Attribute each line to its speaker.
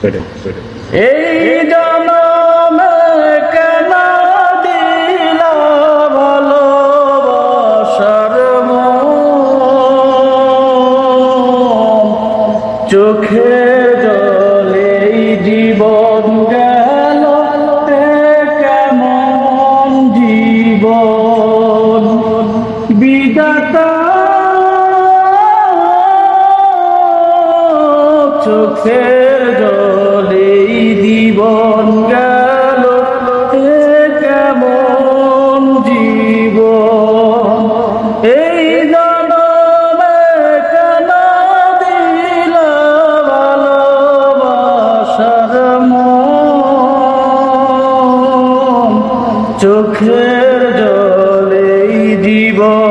Speaker 1: এই জনমে কেন দিলা ভালোবাসার মন, চোখের জলেই জীবন গেল কেমন জীবন। বিধাতা চোখের জলেই জীবন গেল কেমন জীবন। এই জনমে কেন দিলা ভালোবাসার মন, চোখের জলেই জীবন।